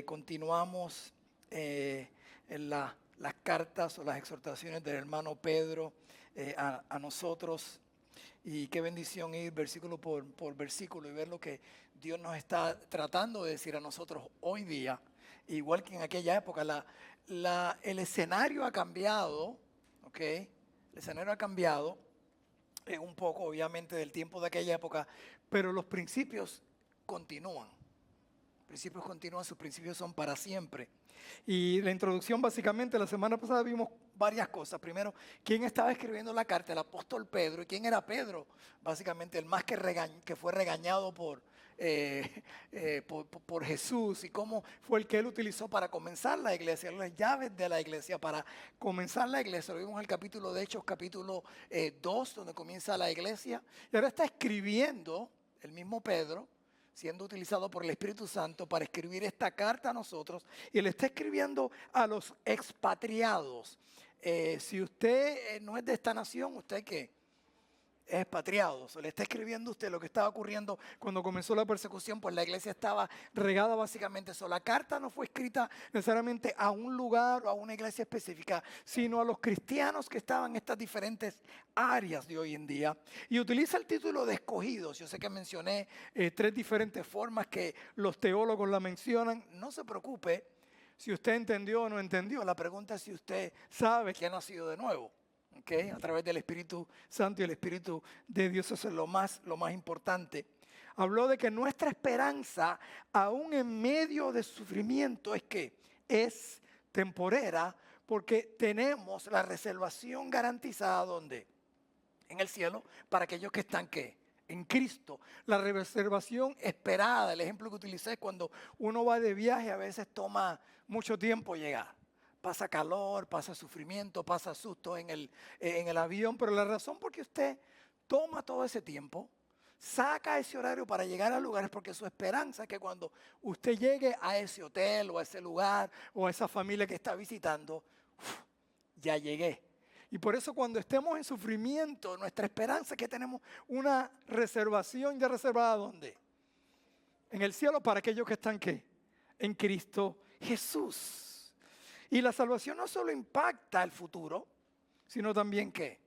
Continuamos en las cartas o las exhortaciones del hermano Pedro a nosotros. Y qué bendición ir versículo por versículo y ver lo que Dios nos está tratando de decir a nosotros hoy día. Igual que en aquella época, el escenario ha cambiado, ¿ok? El escenario ha cambiado un poco, obviamente, del tiempo de aquella época, pero los principios continúan. Principios continúan, sus principios son para siempre. Y la introducción, básicamente, la semana pasada vimos varias cosas. Primero, ¿quién estaba escribiendo la carta? El apóstol Pedro. ¿Y quién era Pedro? Básicamente, el más que fue regañado por Jesús, y cómo fue el que él utilizó para comenzar la iglesia, las llaves de la iglesia para comenzar la iglesia. Lo vimos en el capítulo de Hechos, capítulo 2, donde comienza la iglesia. Y ahora está escribiendo el mismo Pedro, siendo utilizado por el Espíritu Santo para escribir esta carta a nosotros, y le está escribiendo a los expatriados. Si usted no es de esta nación, ¿usted qué? Es expatriado. Le está escribiendo a usted lo que estaba ocurriendo cuando comenzó la persecución, pues la iglesia estaba regada básicamente. La carta no fue escrita necesariamente a un lugar o a una iglesia específica, sino a los cristianos que estaban en estas diferentes áreas de hoy en día. Y utiliza el título de escogidos. Yo sé que mencioné 3 diferentes formas que los teólogos la mencionan. No se preocupe si usted entendió o no entendió. La pregunta es si usted sabe que ha nacido de nuevo. Okay, a través del Espíritu Santo y el Espíritu de Dios. Eso es lo más importante. Habló de que nuestra esperanza, aún en medio de sufrimiento, es temporera, porque tenemos la reservación garantizada ¿dónde? En el cielo, para aquellos que están ¿qué? En Cristo. La reservación esperada. El ejemplo que utilicé, cuando uno va de viaje, a veces toma mucho tiempo llegar. Pasa calor, pasa sufrimiento, pasa susto en el avión, pero la razón por qué usted toma todo ese tiempo, saca ese horario para llegar al lugar, es porque su esperanza es que cuando usted llegue a ese hotel o a ese lugar o a esa familia que está visitando, ya llegué. Y por eso cuando estemos en sufrimiento, nuestra esperanza es que tenemos una reservación ya reservada, ¿dónde? En el cielo, para aquellos que están ¿qué? En Cristo Jesús. Y la salvación no solo impacta el futuro, sino también ¿qué?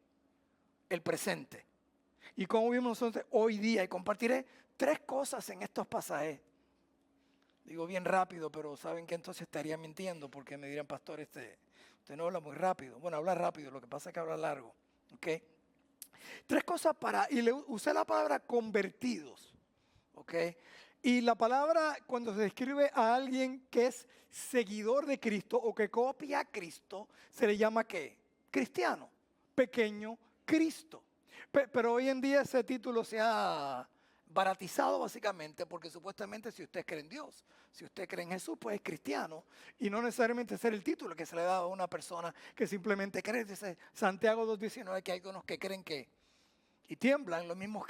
El presente. Y como vimos nosotros hoy día, y compartiré 3 cosas en estos pasajes. Digo bien rápido, pero saben que entonces estaría mintiendo, porque me dirán, pastor, usted no habla muy rápido. Bueno, habla rápido, lo que pasa es que habla largo. ¿Okay? 3 cosas y le usé la palabra convertidos. ¿Okay? Y la palabra, cuando se describe a alguien que es seguidor de Cristo o que copia a Cristo, se le llama ¿qué? Cristiano, pequeño Cristo. Pero hoy en día ese título se ha baratizado básicamente, porque supuestamente si usted cree en Dios, si usted cree en Jesús, pues es cristiano, y no necesariamente ser el título que se le da a una persona que simplemente cree. Dice Santiago 2:19 que hay unos que creen que y tiemblan, los mismos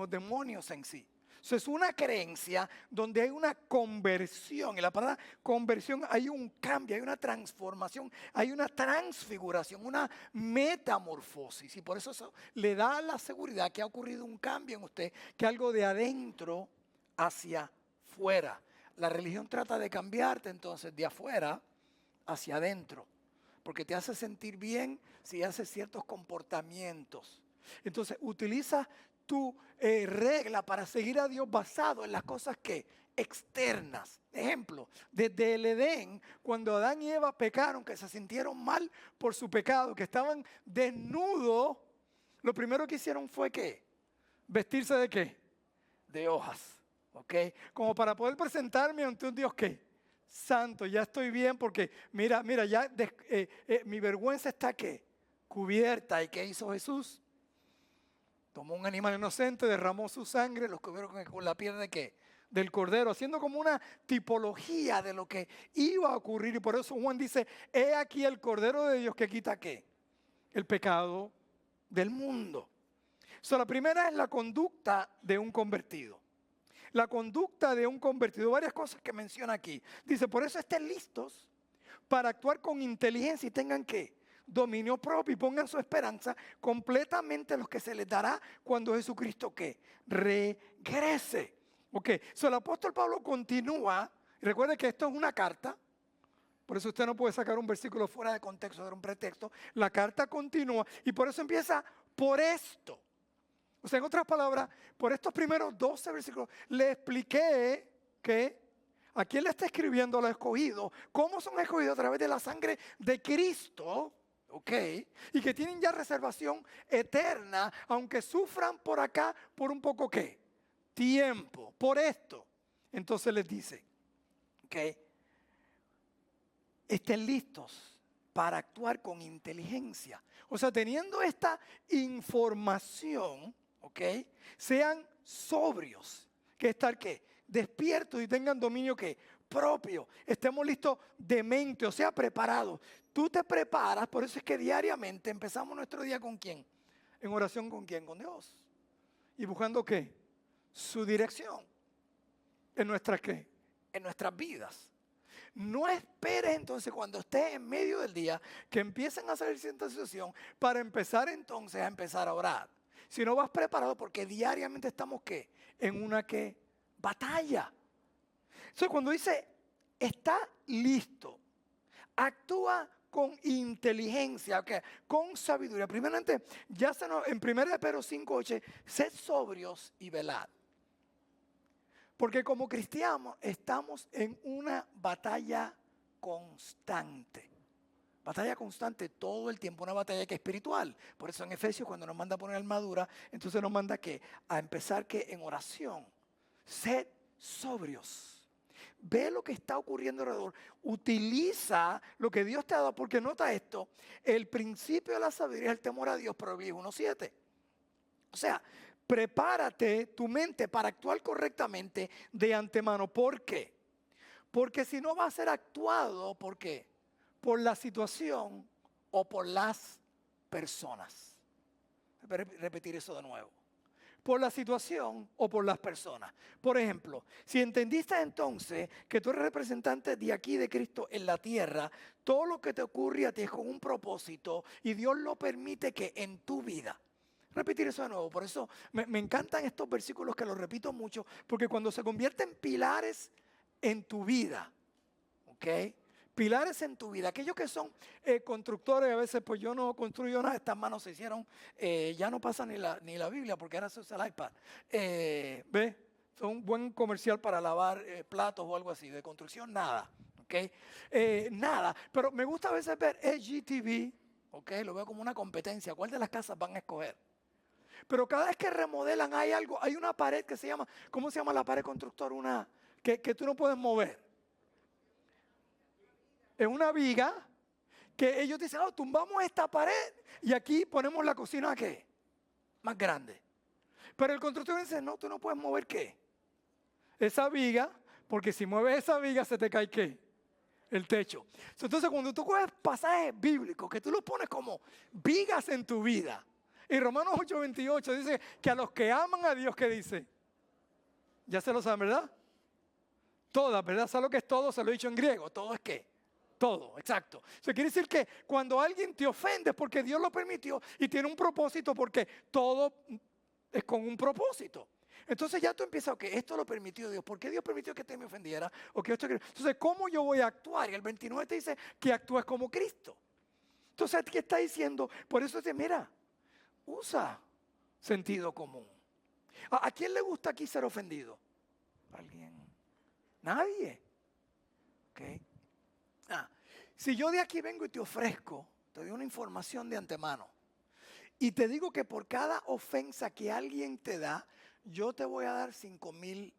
demonios en sí. Eso es una creencia donde hay una conversión. Y la palabra conversión, hay un cambio, hay una transformación, hay una transfiguración, una metamorfosis. Y por eso le da la seguridad que ha ocurrido un cambio en usted, que algo de adentro hacia afuera. La religión trata de cambiarte entonces de afuera hacia adentro, porque te hace sentir bien si haces ciertos comportamientos. Entonces utiliza tu regla para seguir a Dios basado en las cosas que externas. Ejemplo, desde el Edén, cuando Adán y Eva pecaron, que se sintieron mal por su pecado, que estaban desnudos, lo primero que hicieron fue ¿qué? Vestirse ¿de qué? De hojas. ¿Ok? Como para poder presentarme ante un Dios ¿qué? Santo. Ya estoy bien porque mira, ya mi vergüenza está ¿qué? Cubierta. ¿Y qué hizo Jesús? Tomó un animal inocente, derramó su sangre, los cubrieron con la piel ¿de qué? Del cordero, haciendo como una tipología de lo que iba a ocurrir. Y por eso Juan dice, he aquí el cordero de Dios que quita ¿qué? El pecado del mundo. La primera es la conducta de un convertido. La conducta de un convertido, varias cosas que menciona aquí. Dice, por eso estén listos para actuar con inteligencia y tengan ¿qué? Dominio propio, y pongan su esperanza completamente en los que se les dará cuando Jesucristo ¿qué? Regrese. Ok, el apóstol Pablo continúa Y recuerde que esto es una carta. Por eso usted no puede sacar un versículo fuera de contexto, dar un pretexto. La carta continúa y por eso empieza por esto. O sea, en otras palabras, por estos primeros 12 versículos, le expliqué que a quién le está escribiendo a los escogidos, cómo son escogidos a través de la sangre de Cristo, ¿ok? Y que tienen ya reservación eterna, aunque sufran por acá por un poco, ¿qué? Tiempo, por esto. Entonces les dice, ¿ok? Estén listos para actuar con inteligencia. O sea, teniendo esta información, ¿ok? Sean sobrios. ¿Qué estar qué? Despiertos y tengan dominio ¿qué? Propio. Estemos listos de mente, o sea, preparados. Tú te preparas, por eso es que diariamente empezamos nuestro día ¿con quién? En oración ¿con quién? Con Dios. ¿Y buscando qué? Su dirección. ¿En nuestras qué? En nuestras vidas. No esperes entonces cuando estés en medio del día que empiecen a salir cierta situación para empezar entonces a empezar a orar. Si no vas preparado porque diariamente estamos ¿qué? En una ¿qué? Batalla. Entonces cuando dice está listo, actúa con inteligencia, ¿okay? Con sabiduría. Primeramente, ya se nos, en 1 Pedro 5:8, sed sobrios y velad. Porque como cristianos estamos en una batalla constante. Batalla constante todo el tiempo, una batalla que es espiritual. Por eso en Efesios cuando nos manda a poner armadura, entonces nos manda que a empezar que en oración. Sed sobrios. Ve lo que está ocurriendo alrededor. Utiliza lo que Dios te ha dado, porque nota esto, el principio de la sabiduría es el temor a Dios, Proverbios 1:7. O sea, prepárate tu mente para actuar correctamente de antemano. ¿Por qué? Porque si no va a ser actuado, ¿por qué? Por la situación o por las personas. Voy a repetir eso de nuevo. Por la situación o por las personas. Por ejemplo, si entendiste entonces que tú eres representante de aquí de Cristo en la tierra, todo lo que te ocurre a ti es con un propósito y Dios lo permite que en tu vida. Repetir eso de nuevo, por eso me encantan estos versículos que los repito mucho, porque cuando se convierten pilares en tu vida, ¿ok? Pilares en tu vida, aquellos que son constructores, a veces pues yo no construyo nada, estas manos se hicieron, ya no pasa ni la Biblia porque ahora se usa el iPad. ¿Ves? Son un buen comercial para lavar platos o algo así, de construcción nada, ¿ok? Nada, pero me gusta a veces ver HGTV, ¿ok? Lo veo como una competencia, ¿cuál de las casas van a escoger? Pero cada vez que remodelan hay algo, hay una pared que se llama, ¿cómo se llama la pared constructora? Una que tú no puedes mover. Es una viga que ellos dicen, tumbamos esta pared y aquí ponemos la cocina ¿qué? Más grande. Pero el constructor dice, no, tú no puedes mover ¿qué? Esa viga, porque si mueves esa viga se te cae ¿qué? El techo. Entonces cuando tú coges pasajes bíblicos, que tú los pones como vigas en tu vida, y Romanos 8:28 dice que a los que aman a Dios, ¿qué dice? Ya se lo saben, ¿verdad? Todas, ¿verdad? ¿Sabes lo que es todo? Se lo he dicho en griego. ¿Todo es qué? Todo, exacto. Eso quiere decir que cuando alguien te ofende es porque Dios lo permitió y tiene un propósito, porque todo es con un propósito. Entonces ya tú empiezas, ok, esto lo permitió Dios. ¿Por qué Dios permitió que te me ofendiera? Entonces, ¿cómo yo voy a actuar? Y el 29 te dice que actúes como Cristo. Entonces, ¿qué está diciendo? Por eso dice, mira, usa sentido común. ¿A quién le gusta aquí ser ofendido? ¿Alguien? Nadie. ¿Ok? Si yo de aquí vengo y te ofrezco, te doy una información de antemano y te digo que por cada ofensa que alguien te da, yo te voy a dar $5,000.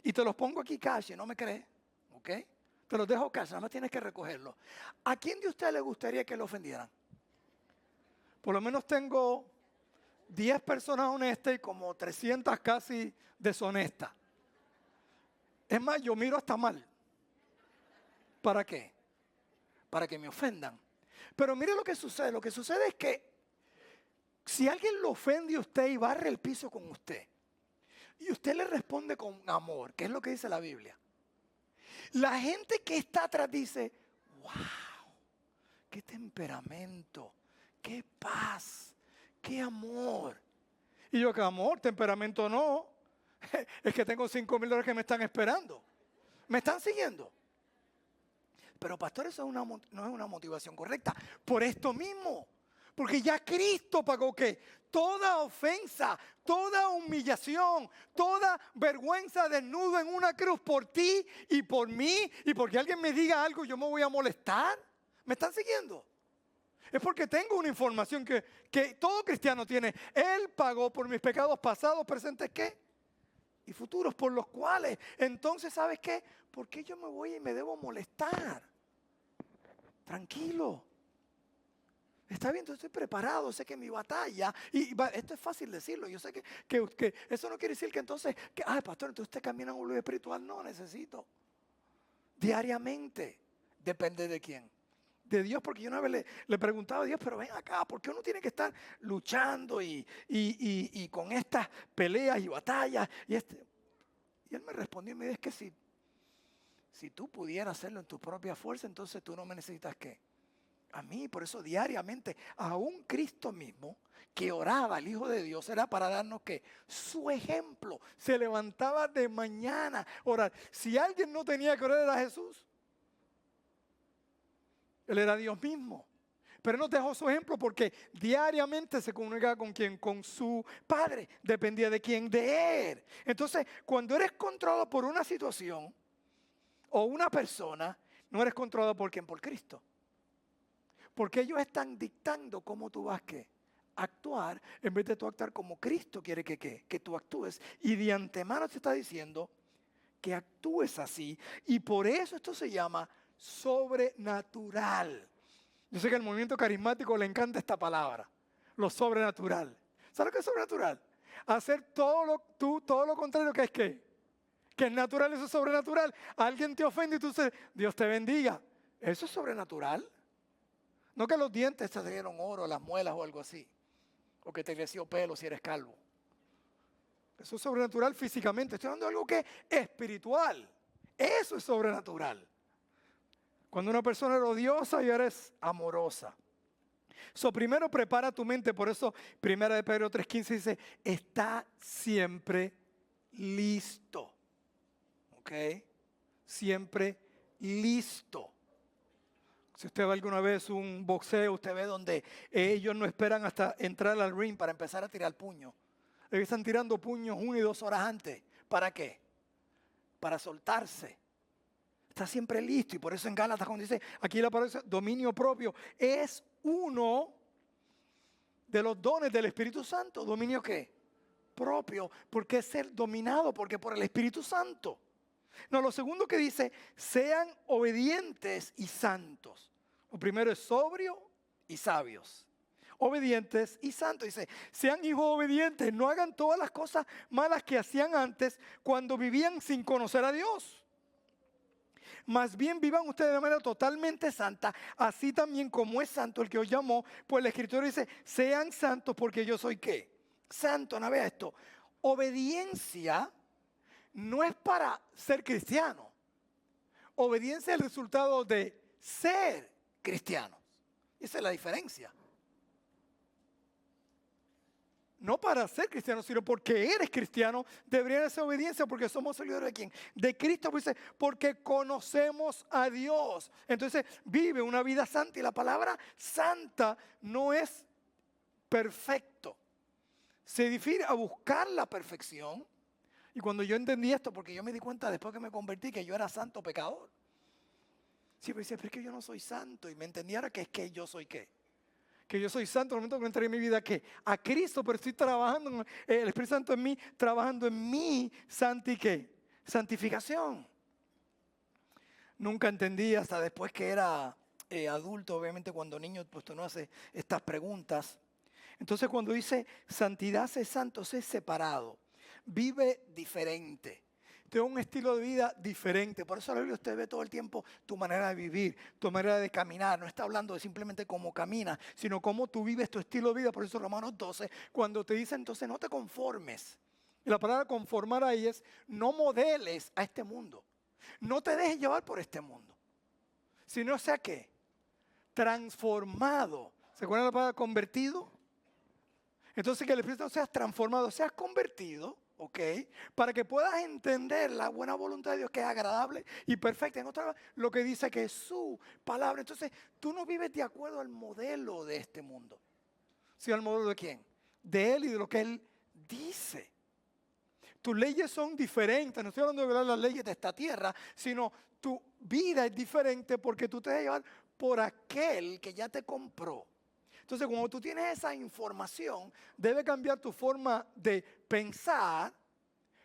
Y te los pongo aquí cash, ¿no me crees? ¿Ok? Te los dejo cash, nada más tienes que recogerlos. ¿A quién de ustedes le gustaría que lo ofendieran? Por lo menos tengo 10 personas honestas y como 300 casi deshonestas. Es más, yo miro hasta mal. ¿Para qué? Para que me ofendan. Pero mire lo que sucede. Lo que sucede es que si alguien lo ofende a usted y barre el piso con usted, y usted le responde con amor, que es lo que dice la Biblia, la gente que está atrás dice, wow, qué temperamento, qué paz, qué amor. Y yo, que amor, temperamento no. Es que tengo $5,000 que me están esperando. ¿Me están siguiendo? Pero pastor, eso no es una motivación correcta. Por esto mismo. Porque ya Cristo pagó ¿qué? Toda ofensa, toda humillación, toda vergüenza desnudo en una cruz por ti y por mí. Y porque alguien me diga algo, yo me voy a molestar. ¿Me están siguiendo? Es porque tengo una información que todo cristiano tiene. Él pagó por mis pecados pasados, presentes, ¿qué? Y futuros, por los cuales. Entonces, ¿sabes qué? ¿Por qué yo me voy y me debo molestar? Tranquilo. Está bien, yo estoy preparado, sé que mi batalla, esto es fácil decirlo, yo sé que eso no quiere decir que entonces, pastor, entonces usted camina en un lugar espiritual. No, necesito. Diariamente. Depende de quién. De Dios, porque yo una vez le preguntaba a Dios, pero ven acá, ¿por qué uno tiene que estar luchando y con estas peleas y batallas? Y Él me respondió y me dijo, es que si tú pudieras hacerlo en tu propia fuerza, entonces tú no me necesitas ¿qué? A mí. Por eso diariamente, aún Cristo mismo, que oraba al Hijo de Dios, era para darnos ¿qué? Su ejemplo. Se levantaba de mañana a orar. Si alguien no tenía que orar era Jesús. Él era Dios mismo. Pero Él nos dejó su ejemplo porque diariamente se comunicaba con quién, con su Padre. Dependía de quién, de Él. Entonces, cuando eres controlado por una situación o una persona, no eres controlado por quién, por Cristo. Porque ellos están dictando cómo tú vas a actuar, en vez de tú actuar como Cristo quiere que tú actúes. Y de antemano te está diciendo que actúes así. Y por eso esto se llama sobrenatural. Yo sé que al movimiento carismático le encanta esta palabra, lo sobrenatural. ¿Sabes lo que es sobrenatural? Hacer todo lo contrario que es ¿qué? Que es natural, eso es sobrenatural. Alguien te ofende y tú dices, Dios te bendiga. Eso es sobrenatural. No que los dientes te dieron oro, las muelas o algo así. O que te creció pelo si eres calvo. Eso es sobrenatural físicamente. Estoy hablando de algo que es espiritual. Eso es sobrenatural. Cuando una persona es odiosa y eres amorosa. Primero prepara tu mente. Por eso 1 de Pedro 3:15 dice, está siempre listo. ¿Ok? Siempre listo. Si usted ve alguna vez un boxeo, usted ve donde ellos no esperan hasta entrar al ring para empezar a tirar puños. Ellos están tirando puños 1 y 2 horas antes. ¿Para qué? Para soltarse. Está siempre listo. Y por eso en Gálatas cuando dice, aquí la palabra dominio propio, es uno de los dones del Espíritu Santo. ¿Dominio qué? Propio. Porque es ser dominado, porque por el Espíritu Santo. No, lo segundo que dice, sean obedientes y santos. Lo primero es sobrio y sabios. Obedientes y santos. Dice, sean hijos obedientes, no hagan todas las cosas malas que hacían antes cuando vivían sin conocer a Dios. Más bien vivan ustedes de manera totalmente santa, así también como es santo el que os llamó. Pues la Escritura dice, sean santos porque yo soy ¿qué? Santo. No vea esto. Obediencia no es para ser cristiano. Obediencia es el resultado de ser cristiano. Esa es la diferencia. No para ser cristiano, sino porque eres cristiano, debería ser obediencia porque somos seguidores de quién? De Cristo, pues dice, porque conocemos a Dios. Entonces vive una vida santa y la palabra santa no es perfecto. Se refiere a buscar la perfección. Y cuando yo entendí esto, porque yo me di cuenta después que me convertí que yo era santo pecador. Sí, pero dice, pero es que yo no soy santo. Y me entendiera que es que yo soy qué. Que yo soy santo en el momento que entré en mi vida, que a Cristo, pero estoy trabajando, el Espíritu Santo en mí, trabajando en mi santificación. Nunca entendí hasta después que era adulto, obviamente cuando niño, pues tú no haces estas preguntas. Entonces cuando dice santidad, sé santo, sé separado, vive diferente. Tengo un estilo de vida diferente. Por eso la Biblia usted ve todo el tiempo tu manera de vivir, tu manera de caminar. No está hablando de simplemente cómo caminas, sino cómo tú vives tu estilo de vida. Por eso Romanos 12, cuando te dice entonces no te conformes. Y la palabra conformar ahí es no modeles a este mundo. No te dejes llevar por este mundo. Sino sea que transformado. ¿Se acuerdan la palabra convertido? Entonces que el Espíritu seas transformado, seas convertido ¿ok? Para que puedas entender la buena voluntad de Dios que es agradable y perfecta. En otra palabras, lo que dice que es su palabra. Entonces, tú no vives de acuerdo al modelo de este mundo. ¿Sí, al modelo de quién? De Él y de lo que Él dice. Tus leyes son diferentes. No estoy hablando de violar las leyes de esta tierra, sino tu vida es diferente porque tú te vas a llevar por aquel que ya te compró. Entonces, cuando tú tienes esa información, debe cambiar tu forma de pensar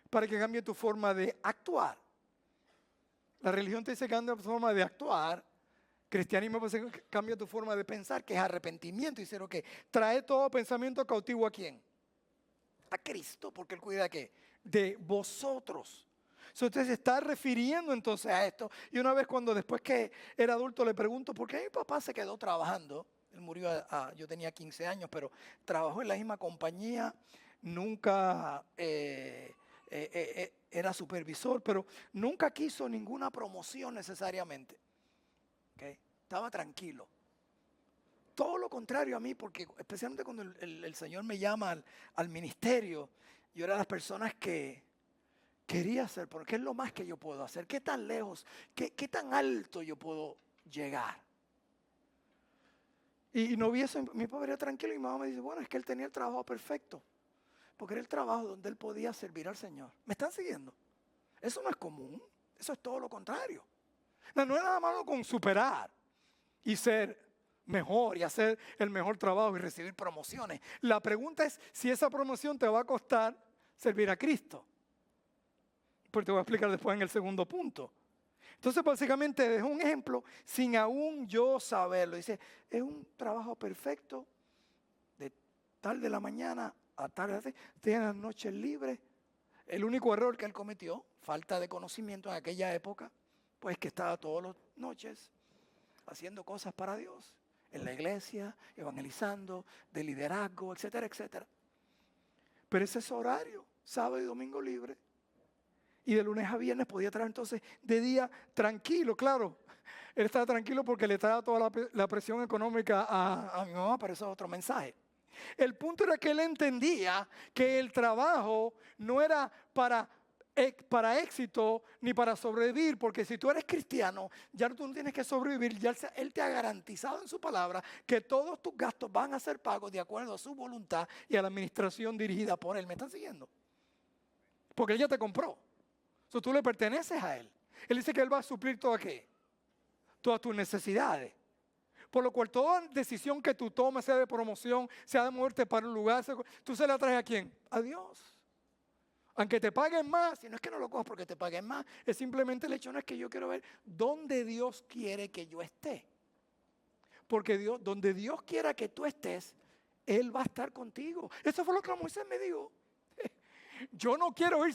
para que cambie tu forma de actuar. La religión te dice que cambia tu forma de actuar. Cristianismo dice que cambia tu forma de pensar, que es arrepentimiento. Y dice, ok, trae todo pensamiento cautivo ¿a quién? A Cristo, porque Él cuida de ¿qué? De vosotros. Entonces se está refiriendo entonces a esto. Y una vez cuando después que era adulto le pregunto, ¿por qué mi papá se quedó trabajando? Él murió, yo tenía 15 años, pero trabajó en la misma compañía, nunca era supervisor, pero nunca quiso ninguna promoción necesariamente. ¿Okay? Estaba tranquilo. Todo lo contrario a mí, porque especialmente cuando el Señor me llama al ministerio, yo era de las personas que quería hacer, porque es lo más que yo puedo hacer. ¿Qué tan lejos, qué tan alto yo puedo llegar? Y no vi eso, mi papá era tranquilo y mi mamá me dice, bueno, es que él tenía el trabajo perfecto, porque era el trabajo donde él podía servir al Señor. ¿Me están siguiendo? Eso no es común, eso es todo lo contrario. No es nada malo con superar y ser mejor y hacer el mejor trabajo y recibir promociones. La pregunta es si esa promoción te va a costar servir a Cristo. Pues te voy a explicar después en el segundo punto. Entonces básicamente es un ejemplo sin aún yo saberlo. Dice, es un trabajo perfecto de tal de la mañana a tarde, tiene las noches libres. El único error que él cometió, falta de conocimiento en aquella época, pues que estaba todas las noches haciendo cosas para Dios, en la iglesia, evangelizando, de liderazgo, etcétera, etcétera. Pero ese es su horario, sábado y domingo libre. Y de lunes a viernes podía traer entonces de día tranquilo, claro. Él estaba tranquilo porque le estaba toda la presión económica a mi mamá, pero eso es otro mensaje. El punto era que él entendía que el trabajo no era para éxito ni para sobrevivir, porque si tú eres cristiano, ya tú no tienes que sobrevivir, ya Él te ha garantizado en su palabra que todos tus gastos van a ser pagos de acuerdo a su voluntad y a la administración dirigida por Él. ¿Me están siguiendo? Porque Él ya te compró. So, tú le perteneces a Él. Él dice que Él va a suplir todo qué, todas tus necesidades. Por lo cual toda decisión que tú tomes, sea de promoción, sea de moverte para un lugar, tú se la traes ¿a quién? A Dios. Aunque te paguen más, y no es que no lo cojas porque te paguen más, es simplemente el hecho, no es que yo quiero ver dónde Dios quiere que yo esté. Porque Dios, donde Dios quiera que tú estés, Él va a estar contigo. Eso fue lo que Moisés me dijo. Yo no quiero ir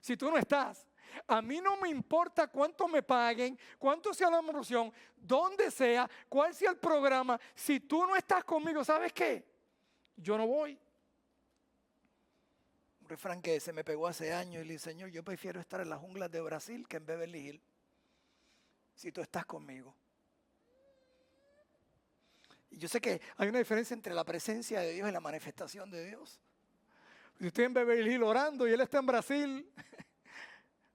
si tú no estás. A mí no me importa cuánto me paguen, cuánto sea la promoción, dónde sea, cuál sea el programa. Si tú no estás conmigo, ¿sabes qué? Yo no voy. Un refrán que se me pegó hace años y le dije, Señor, yo prefiero estar en las junglas de Brasil que en Beverly Hills. Si tú estás conmigo. Y yo sé que hay una diferencia entre la presencia de Dios y la manifestación de Dios. Si estoy en Beverly Hills orando y Él está en Brasil,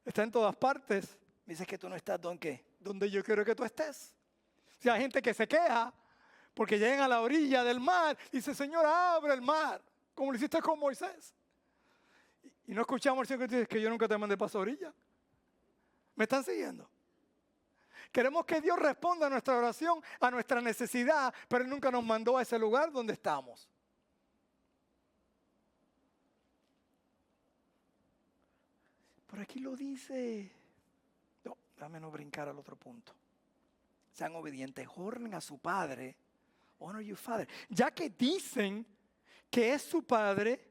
está en todas partes, me dices que tú no estás donde yo quiero que tú estés. O sea, hay gente que se queja porque llegan a la orilla del mar y dice, Señor, abre el mar, como lo hiciste con Moisés. Y no escuchamos al Señor que dice que yo nunca te mandé para esa orilla. ¿Me están siguiendo? Queremos que Dios responda a nuestra oración, a nuestra necesidad, pero Él nunca nos mandó a ese lugar donde estamos. Por aquí lo dice. No, déjame no brincar al otro punto. Sean obedientes, honren a su padre. Honor your father. Ya que dicen que es su padre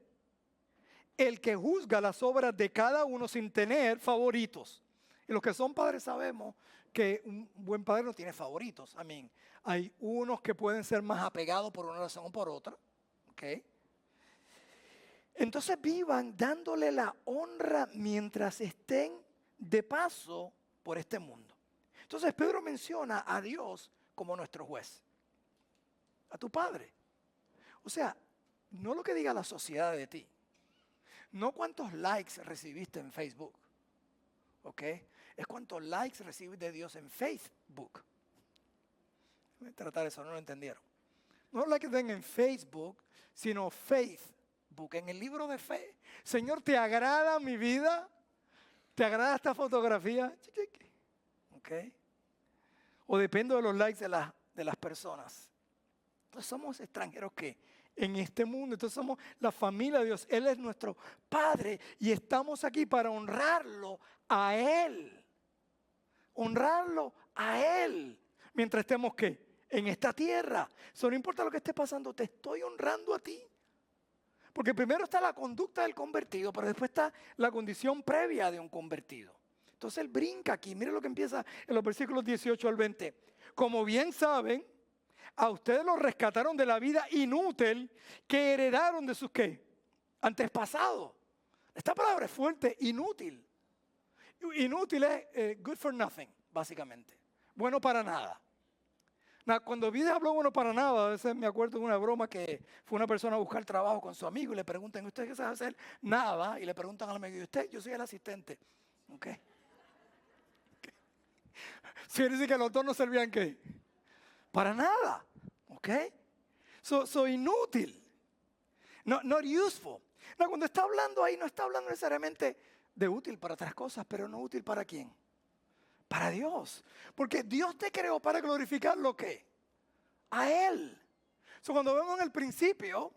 el que juzga las obras de cada uno sin tener favoritos. Y los que son padres sabemos que un buen padre no tiene favoritos. Amén. Hay unos que pueden ser más apegados por una razón o por otra. ¿Okay? Entonces vivan dándole la honra mientras estén de paso por este mundo. Entonces Pedro menciona a Dios como nuestro juez. A tu padre. O sea, no lo que diga la sociedad de ti. no cuántos likes recibiste en Facebook, ¿ok? Es cuántos likes recibes de Dios en Facebook. Voy a tratar eso, no lo entendieron. No la que den en Facebook, sino Facebook, en el libro de fe. Señor, ¿te agrada mi vida? ¿Te agrada esta fotografía? ¿Ok? O depende de los likes de las personas. Entonces somos extranjeros que en este mundo, entonces somos la familia de Dios. Él es nuestro Padre y estamos aquí para honrarlo a Él. Honrarlo a Él. Mientras estemos, ¿qué? En esta tierra. Eso no importa lo que esté pasando, te estoy honrando a ti. Porque primero está la conducta del convertido, pero después está la condición previa de un convertido. Entonces él brinca aquí. Mire lo que empieza en los versículos 18 al 20. Como bien saben, a ustedes los rescataron de la vida inútil que heredaron de sus ¿qué? Antepasados. Esta palabra es fuerte, inútil. Inútil es good for nothing, básicamente. Bueno para nada. Cuando Vida habló bueno para nada, a veces me acuerdo de una broma que fue una persona a buscar trabajo con su amigo y le preguntan, ¿usted qué sabe hacer? Nada. Y le preguntan al amigo, ¿y usted? Yo soy el asistente. ¿Ok? Si dice que los dos no servían, ¿qué? Para nada. ¿Ok? So inútil. Not useful. Cuando está hablando ahí, no está hablando necesariamente de útil para otras cosas, pero no útil para quién. Para Dios. Porque Dios te creó para glorificar lo que? A Él. Cuando vemos en el principio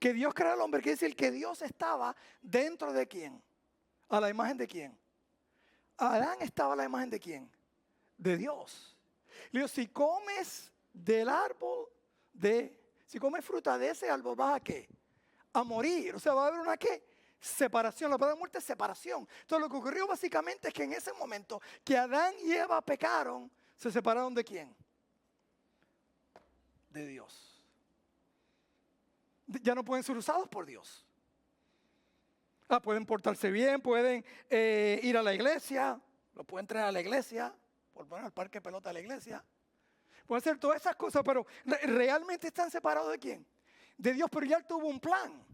que Dios creó al hombre, quiere decir que Dios estaba dentro de quién. ¿A la imagen de quién? Adán estaba a la imagen de quién. De Dios. Le digo, si comes del árbol si comes fruta de ese árbol, ¿vas a qué? A morir. O sea, va a haber una ¿qué? Separación. La palabra muerte es separación. Entonces lo que ocurrió básicamente es que en ese momento que Adán y Eva pecaron, se separaron ¿de quién? De Dios. Ya no pueden ser usados por Dios. Pueden portarse bien, pueden ir a la iglesia, lo pueden traer a la iglesia, por poner al parque de pelota de la iglesia. Pueden hacer todas esas cosas, pero realmente están separados ¿de quién? De Dios, pero ya Él tuvo un plan.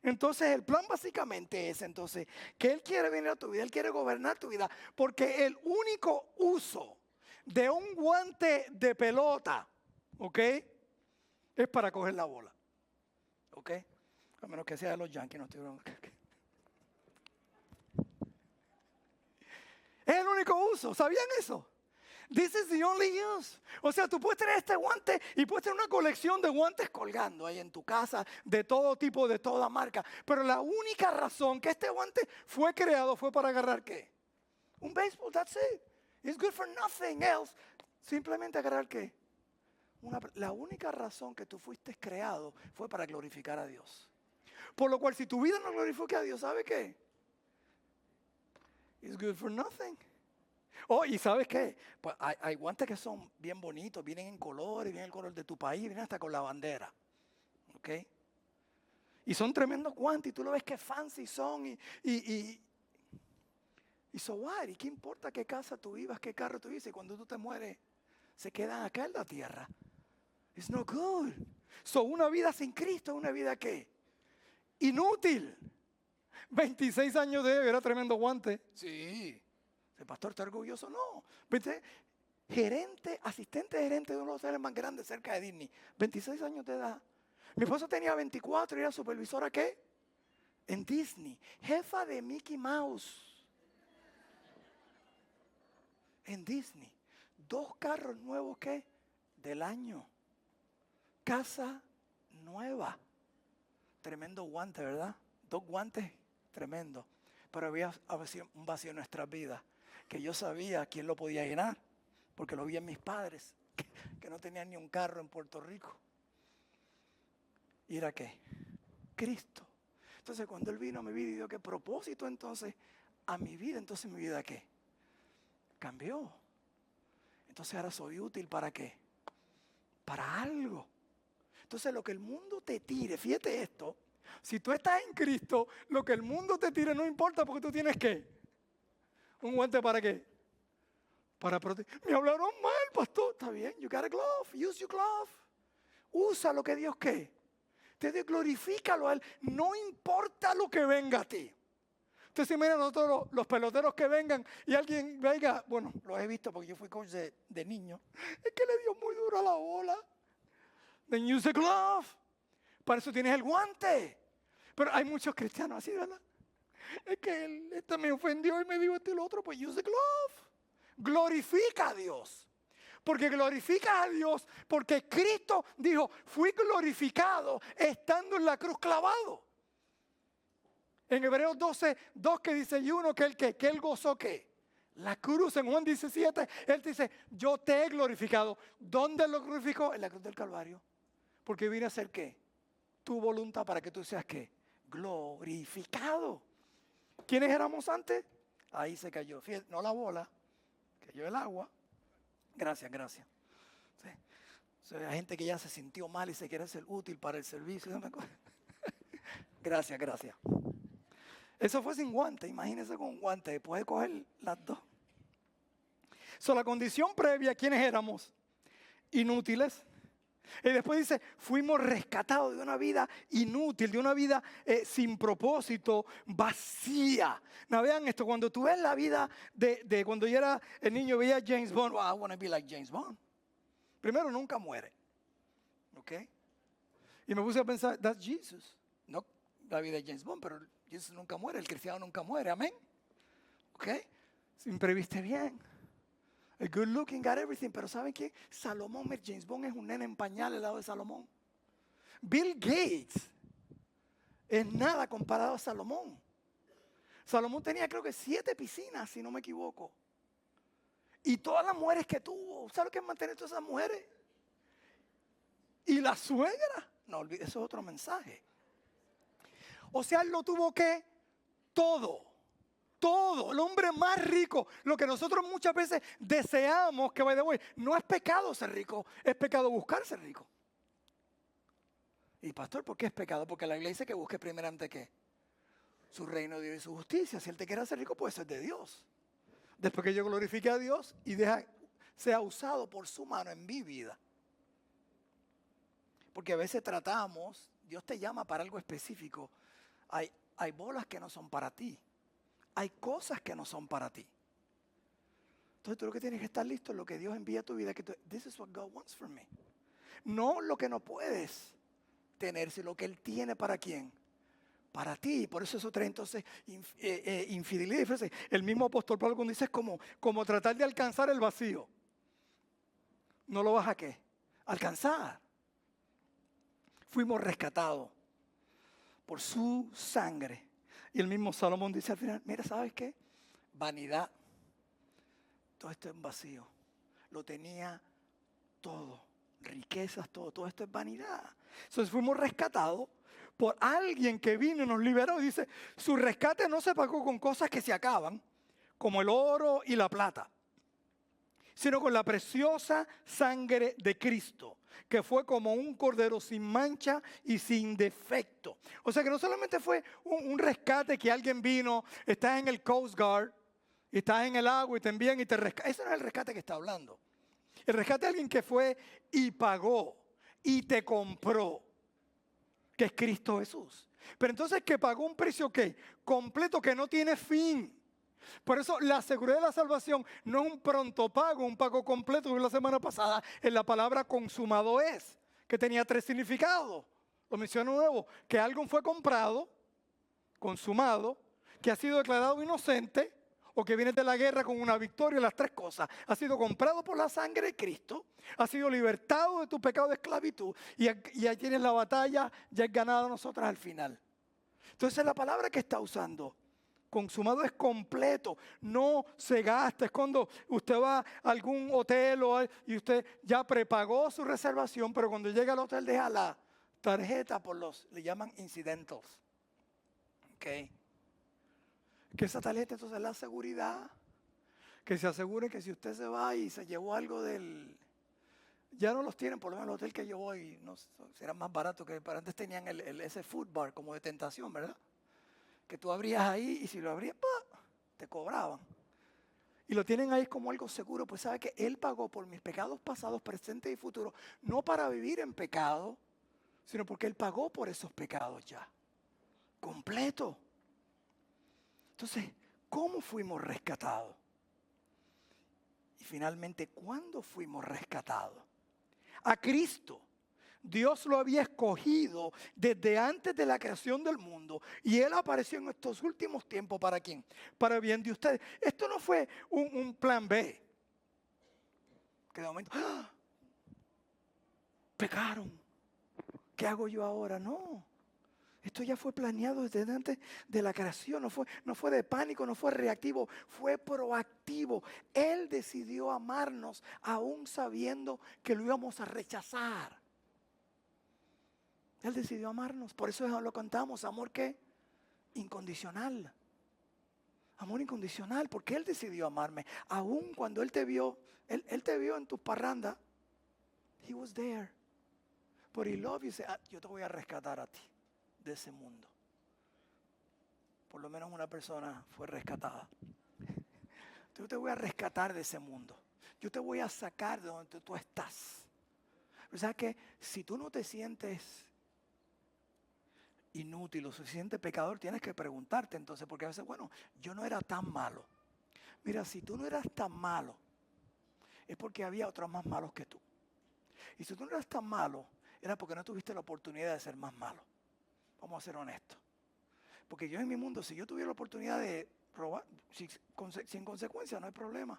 Entonces el plan básicamente es entonces que Él quiere venir a tu vida, Él quiere gobernar tu vida, porque el único uso de un guante de pelota, ¿ok? Es para coger la bola, ¿ok? A menos que sea de los Yankees, no estoy hablando. Es el único uso, ¿sabían eso? This is the only use. O sea, tú puedes tener este guante y puedes tener una colección de guantes colgando ahí en tu casa, de todo tipo, de toda marca. Pero la única razón que este guante fue creado fue para agarrar ¿qué? Un béisbol, that's it. It's good for nothing else. Simplemente agarrar ¿qué? La única razón que tú fuiste creado fue para glorificar a Dios. Por lo cual, si tu vida no glorifica a Dios, ¿sabe qué? It's good for nothing. Oh, ¿y sabes qué? Pues hay guantes que son bien bonitos, vienen en colores, vienen el color de tu país, vienen hasta con la bandera. ¿Ok? Y son tremendos guantes y tú lo ves que fancy son y so what? ¿Y qué importa qué casa tú vivas, qué carro tú vivas? Y cuando tú te mueres, se quedan acá en la tierra. It's no good. So una vida sin Cristo es una vida ¿qué? Inútil. 26 años de edad, era tremendo guante. Sí. ¿El pastor está orgulloso? No. ¿Viste? Asistente gerente de uno de los hoteles más grandes cerca de Disney. 26 años de edad. Mi esposo tenía 24 y era supervisora ¿qué? En Disney. Jefa de Mickey Mouse. En Disney. 2 carros nuevos ¿qué? Del año. Casa nueva. Tremendo guante, ¿verdad? 2 guantes, tremendo. Pero había un vacío en nuestras vidas que yo sabía quién lo podía llenar, porque lo vi en mis padres, que no tenían ni un carro en Puerto Rico. ¿Y era qué? Cristo. Entonces cuando Él vino a mi vida y dio qué propósito entonces a mi vida, entonces mi vida ¿qué? Cambió. Entonces ahora soy útil ¿para qué? Para algo. Entonces lo que el mundo te tire, fíjate esto, si tú estás en Cristo, lo que el mundo te tire no importa porque tú tienes ¿qué? ¿Un guante para qué? Para proteger. Me hablaron mal, pastor. Está bien, you got a glove, use your glove. Usa lo que Dios ¿qué? Ustedes glorifícalo a Él. No importa lo que venga a ti. Entonces, si miran nosotros los peloteros que vengan y alguien venga, bueno, lo he visto porque yo fui coach de niño, es que le dio muy duro a la bola. Then use the glove. Para eso tienes el guante. Pero hay muchos cristianos así, ¿verdad? Es que este me ofendió y me dijo esto y lo otro, pues use the glove. Glorifica a Dios. Porque glorifica a Dios, porque Cristo dijo, fui glorificado estando en la cruz clavado. En Hebreos 12, 2 que dice, y uno que él gozó ¿qué? La cruz. En Juan 17, él dice, yo te he glorificado. ¿Dónde lo glorificó? En la cruz del Calvario. Porque vine a hacer ¿qué? Tu voluntad para que tú seas ¿qué? Glorificado. ¿Quiénes éramos antes? Ahí se cayó. Fíjate, no la bola, cayó el agua. Gracias. Sí. Hay gente que ya se sintió mal y se quiere ser útil para el servicio. Gracias. Eso fue sin guante, imagínense con guante, después de coger las dos. La condición previa, ¿quiénes éramos? Inútiles. Y después dice, fuimos rescatados de una vida inútil, de una vida sin propósito, vacía. No, vean esto, cuando tú ves la vida de cuando yo era el niño, veía James Bond, I want to be like James Bond. Primero, nunca muere. ¿Ok? Y me puse a pensar, that's Jesus. No la vida de James Bond, pero Jesús nunca muere, el cristiano nunca muere, amén. ¿Ok? Siempre viste bien. A good looking, got everything. Pero ¿saben qué? Salomón, James Bond es un nene en pañal al lado de Salomón. Bill Gates es nada comparado a Salomón. Salomón tenía creo que 7 piscinas, si no me equivoco. Y todas las mujeres que tuvo, ¿sabes lo que es mantener todas esas mujeres? Y la suegra, no olvides, eso es otro mensaje. O sea, él lo tuvo que todo, el hombre más rico, lo que nosotros muchas veces deseamos que vaya de hoy, no es pecado ser rico, es pecado buscar ser rico. Y pastor, ¿por qué es pecado? Porque la Biblia dice que busque primeramente ¿qué? Su reino de Dios y su justicia. Si él te quiere hacer rico, puede ser de Dios. Después que yo glorifique a Dios y sea usado por su mano en mi vida. Porque a veces tratamos, Dios te llama para algo específico. Hay bolas que no son para ti. Hay cosas que no son para ti. Entonces tú lo que tienes que estar listo es lo que Dios envía a tu vida. This is what God wants for me. No lo que no puedes tener, sino lo que Él tiene para quién. Para ti. Por eso trae entonces infidelidad. El mismo apóstol Pablo cuando dice es como tratar de alcanzar el vacío. No lo vas a ¿qué? Alcanzar. Fuimos rescatados por su sangre. Y el mismo Salomón dice al final, mira, ¿sabes qué? Vanidad. Todo esto es vacío. Lo tenía todo. Riquezas, todo esto es vanidad. Entonces fuimos rescatados por alguien que vino y nos liberó. Dice, su rescate no se pagó con cosas que se acaban, como el oro y la plata, sino con la preciosa sangre de Cristo, que fue como un cordero sin mancha y sin defecto. O sea que no solamente fue un rescate que alguien vino, estás en el Coast Guard, y estás en el agua y te envían y te rescatan. Ese no es el rescate que está hablando. El rescate de alguien que fue y pagó y te compró, que es Cristo Jesús. Pero entonces que pagó un precio ¿qué? Completo, que no tiene fin. Por eso la seguridad de la salvación no es un pronto pago, un pago completo. La semana pasada en la palabra consumado es, que tenía 3 significados. Lo menciono nuevo, que algo fue comprado, consumado, que ha sido declarado inocente o que viene de la guerra con una victoria. Las 3 cosas. Ha sido comprado por la sangre de Cristo, ha sido libertado de tu pecado de esclavitud y ya tienes la batalla, ya es ganada nosotras al final. Entonces la palabra que está usando, consumado, es completo, no se gasta. Es cuando usted va a algún hotel y usted ya prepagó su reservación, pero cuando llega al hotel deja la tarjeta le llaman incidentals. Okay. Que esa tarjeta entonces es la seguridad. Que se asegure que si usted se va y se llevó algo ya no los tienen, por lo menos el hotel que yo voy, no, será más barato que para antes tenían ese food bar como de tentación, ¿verdad? Que tú abrías ahí y si lo abrías, te cobraban. Y lo tienen ahí como algo seguro, pues sabe que Él pagó por mis pecados pasados, presentes y futuros, no para vivir en pecado, sino porque Él pagó por esos pecados ya, completo. Entonces, ¿cómo fuimos rescatados? Y finalmente, ¿cuándo fuimos rescatados? A Cristo. Dios lo había escogido desde antes de la creación del mundo y Él apareció en estos últimos tiempos. ¿Para quién? Para el bien de ustedes. Esto no fue un plan B. Que de momento, ¡ah! Pecaron. ¿Qué hago yo ahora? No. Esto ya fue planeado desde antes de la creación. No fue de pánico, no fue reactivo, fue proactivo. Él decidió amarnos aún sabiendo que lo íbamos a rechazar. Él decidió amarnos. Por eso lo cantamos. ¿Amor qué? Incondicional. Amor incondicional. Porque Él decidió amarme. Aún cuando Él te vio, Él te vio en tus parrandas. He was there. But He loved you. Yo te voy a rescatar a ti de ese mundo. Por lo menos una persona fue rescatada. Yo te voy a rescatar de ese mundo. Yo te voy a sacar de donde tú estás. O sea que si tú no te sientes inútil o suficiente pecador, tienes que preguntarte entonces, porque a veces, bueno, yo no era tan malo. Mira, si tú no eras tan malo, es porque había otros más malos que tú. Y si tú no eras tan malo, era porque no tuviste la oportunidad de ser más malo. Vamos a ser honestos. Porque yo en mi mundo, si yo tuviera la oportunidad de robar, sin consecuencia, no hay problema.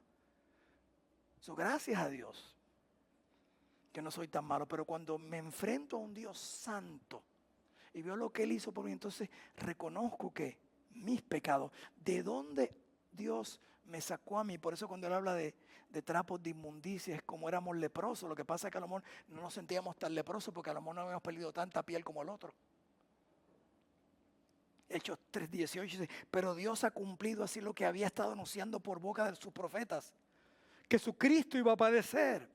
Gracias a Dios que no soy tan malo. Pero cuando me enfrento a un Dios santo y veo lo que Él hizo por mí, entonces reconozco que mis pecados, de dónde Dios me sacó a mí. Por eso cuando Él habla de trapos de inmundicia, es como éramos leprosos. Lo que pasa es que a lo mejor no nos sentíamos tan leprosos porque a lo mejor no habíamos perdido tanta piel como el otro. Hechos 3:18 dice, pero Dios ha cumplido así lo que había estado anunciando por boca de sus profetas, que su Cristo iba a padecer.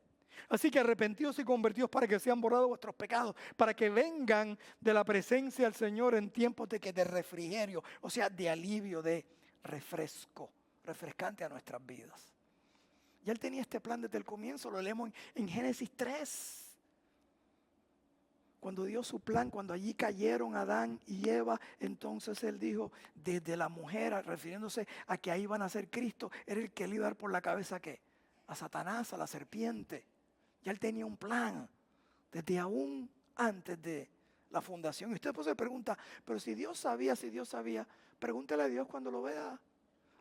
Así que arrepentidos y convertidos para que sean borrados vuestros pecados, para que vengan de la presencia del Señor en tiempos de refrigerio, o sea, de alivio, de refresco, refrescante a nuestras vidas. Ya Él tenía este plan desde el comienzo, lo leemos en Génesis 3. Cuando dio su plan, cuando allí cayeron Adán y Eva, entonces Él dijo, desde la mujer, refiriéndose a que ahí van a ser Cristo, era el que le iba a dar por la cabeza ¿qué? A Satanás, a la serpiente. Ya Él tenía un plan, desde aún antes de la fundación. Y usted pues se pregunta, pero si Dios sabía, pregúntele a Dios cuando lo vea.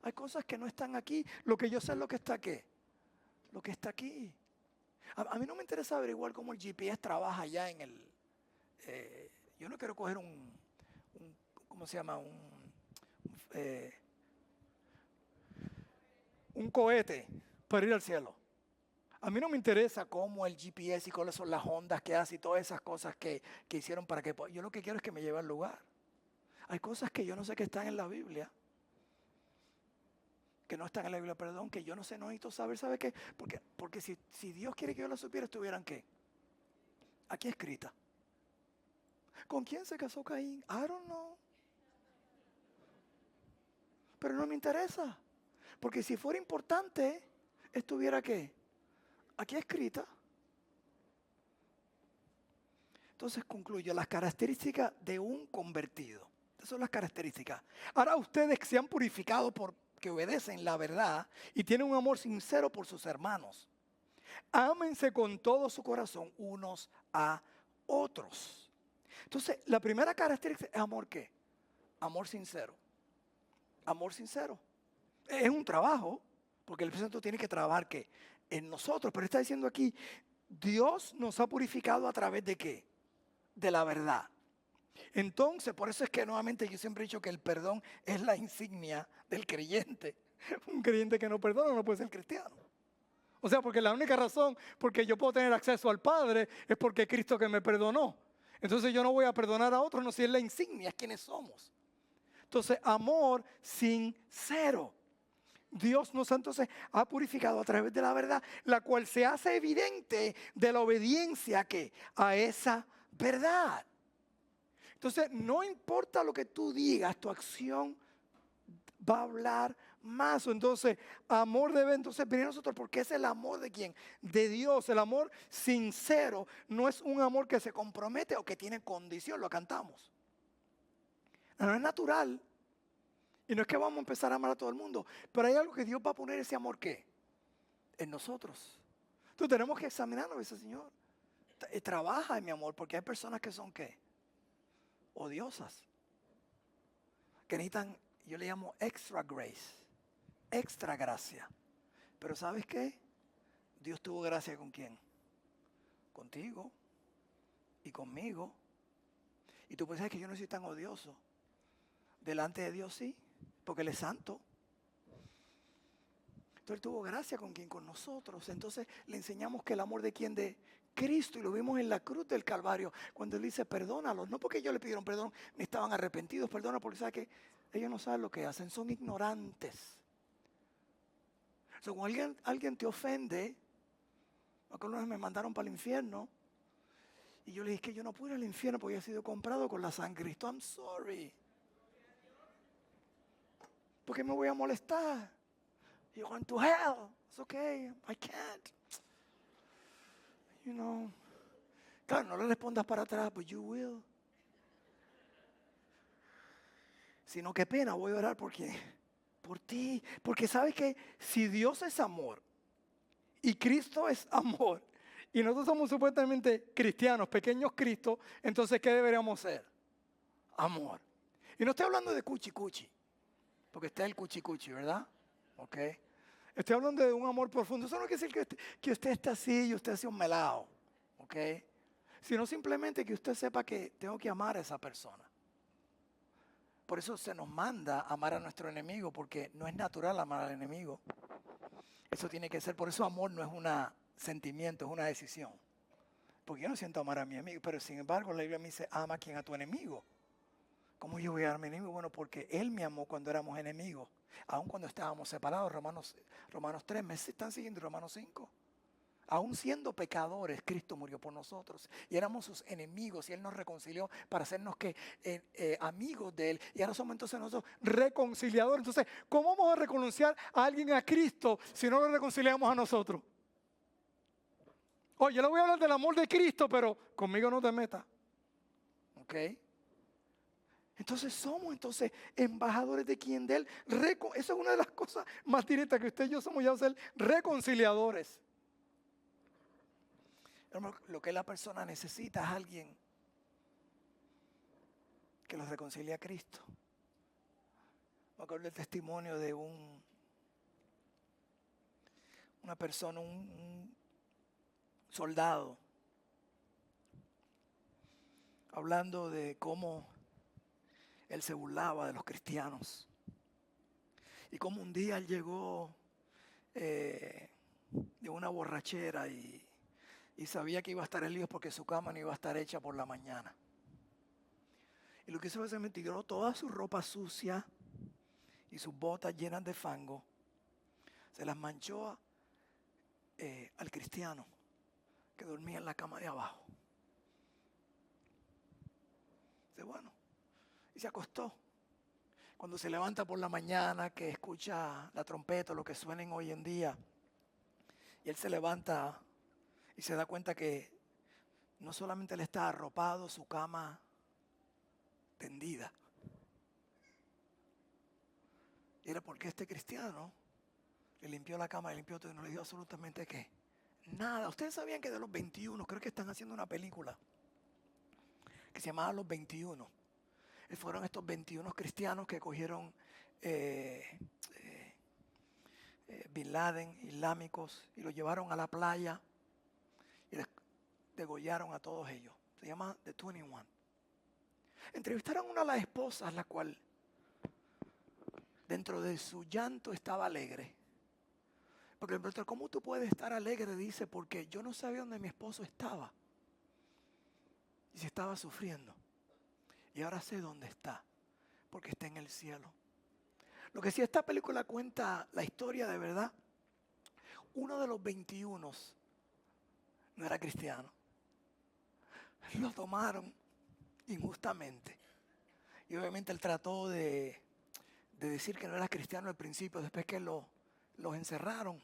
Hay cosas que no están aquí, lo que yo sé es lo que está aquí. Lo que está aquí. A mí no me interesa averiguar cómo el GPS trabaja allá en el... yo no quiero coger ¿cómo se llama? Un cohete para ir al cielo. A mí no me interesa cómo el GPS y cuáles son las ondas que hace y todas esas cosas que hicieron para que... Yo lo que quiero es que me lleve al lugar. Hay cosas que yo no sé que están en la Biblia. Que no están en la Biblia, perdón, que yo no sé, no necesito saber, ¿sabe qué? Porque si Dios quiere que yo la supiera, estuvieran ¿qué? Aquí escrita. ¿Con quién se casó Caín? I don't know. Pero no me interesa. Porque si fuera importante, estuviera ¿qué? Aquí escrita. Entonces concluyo, las características de un convertido. Esas son las características. Ahora ustedes que se han purificado porque obedecen la verdad y tienen un amor sincero por sus hermanos. Ámense con todo su corazón unos a otros. Entonces, la primera característica es amor ¿qué? Amor sincero. Amor sincero. Es un trabajo, porque el Espíritu Santo tiene que trabajar ¿qué? En nosotros. Pero está diciendo aquí, Dios nos ha purificado a través de ¿qué? De la verdad. Entonces, por eso es que nuevamente yo siempre he dicho que el perdón es la insignia del creyente. Un creyente que no perdona no puede ser cristiano. O sea, porque la única razón porque yo puedo tener acceso al Padre es porque Cristo que me perdonó. Entonces yo no voy a perdonar a otros, no, si es la insignia, es quienes somos. Entonces, amor sincero. Dios nos entonces ha purificado a través de la verdad, la cual se hace evidente de la obediencia a esa verdad. Entonces, no importa lo que tú digas, tu acción va a hablar más. Entonces, amor debe entonces venir a nosotros, porque es el amor de quién, de Dios. El amor sincero no es un amor que se compromete o que tiene condición, lo cantamos. No es natural. Y no es que vamos a empezar a amar a todo el mundo, pero hay algo que Dios va a poner ese amor, ¿qué? En nosotros. Entonces tenemos que examinarnos y decir, Señor, trabaja en mi amor, porque hay personas que son, ¿qué? Odiosas. Que necesitan, yo le llamo extra grace, extra gracia. Pero ¿sabes qué? Dios tuvo gracia ¿con quién? Contigo y conmigo. Y tú piensas que yo no soy tan odioso. Delante de Dios sí, porque Él es santo. Entonces Él tuvo gracia con quien, con nosotros. Entonces le enseñamos que el amor de quién, de Cristo, y lo vimos en la cruz del Calvario, cuando Él dice perdónalos, no porque ellos le pidieron perdón, ni estaban arrepentidos, perdona, porque sabe que ellos no saben lo que hacen, son ignorantes. O sea, cuando alguien te ofende, una vez me mandaron para el infierno, y yo le dije que yo no pude ir al infierno porque he sido comprado con la sangre de Cristo. I'm sorry. ¿Por qué me voy a molestar? You're going to hell. It's okay. I can't. You know. Claro, no le respondas para atrás, but you will. Sino qué pena, voy a orar por ti. Porque sabes que si Dios es amor y Cristo es amor y nosotros somos supuestamente cristianos, pequeños Cristos, entonces ¿qué deberíamos ser? Amor. Y no estoy hablando de cuchi, porque está el cuchi, ¿verdad? Ok. Estoy hablando de un amor profundo. Eso no quiere decir que usted esté así y usted sea un melao. ¿Ok? Sino simplemente que usted sepa que tengo que amar a esa persona. Por eso se nos manda amar a nuestro enemigo, porque no es natural amar al enemigo. Eso tiene que ser, por eso amor no es un sentimiento, es una decisión. Porque yo no siento amar a mi amigo, pero sin embargo la Biblia me dice, ama a quien, a tu enemigo. ¿Cómo yo voy a amar a mi enemigo? Bueno, porque Él me amó cuando éramos enemigos, aun cuando estábamos separados. Romanos 3, ¿me están siguiendo? Romanos 5. Aún siendo pecadores, Cristo murió por nosotros. Y éramos sus enemigos y Él nos reconcilió para hacernos amigos de Él. Y ahora somos entonces nosotros reconciliadores. Entonces, ¿cómo vamos a reconciliar a alguien a Cristo si no lo reconciliamos a nosotros? Oye, yo le voy a hablar del amor de Cristo, pero conmigo no te metas. ¿Ok? Entonces somos embajadores de quién, de Él. Esa es una de las cosas más directas que usted y yo somos, ya ser reconciliadores. Lo que la persona necesita es alguien que los reconcilie a Cristo. Me acuerdo del testimonio de una persona, un soldado, hablando de cómo él se burlaba de los cristianos. Y cómo un día él llegó de una borrachera y sabía que iba a estar en líos porque su cama no iba a estar hecha por la mañana. Y lo que hizo fue se tiró toda su ropa sucia y sus botas llenas de fango. Se las manchó al cristiano que dormía en la cama de abajo. Dice, bueno, y se acostó. Cuando se levanta por la mañana, que escucha la trompeta, lo que suenen hoy en día, y él se levanta y se da cuenta que no solamente le está arropado, su cama tendida. Y era porque este cristiano le limpió la cama, le limpió todo y no le dio absolutamente ¿qué? Nada. Ustedes sabían que de los 21, creo que están haciendo una película que se llamaba Los 21. Y fueron estos 21 cristianos que cogieron Bin Laden, islámicos, y los llevaron a la playa y les degollaron a todos ellos. Se llama The 21. Entrevistaron a una de las esposas, la cual dentro de su llanto estaba alegre. Porque le preguntó, ¿cómo tú puedes estar alegre? Dice, porque yo no sabía dónde mi esposo estaba. Y si estaba sufriendo. Y ahora sé dónde está. Porque está en el cielo. Lo que sí, esta película cuenta la historia de verdad. Uno de los 21 no era cristiano. Lo tomaron injustamente. Y obviamente él trató de de decir que no era cristiano al principio, después que los encerraron.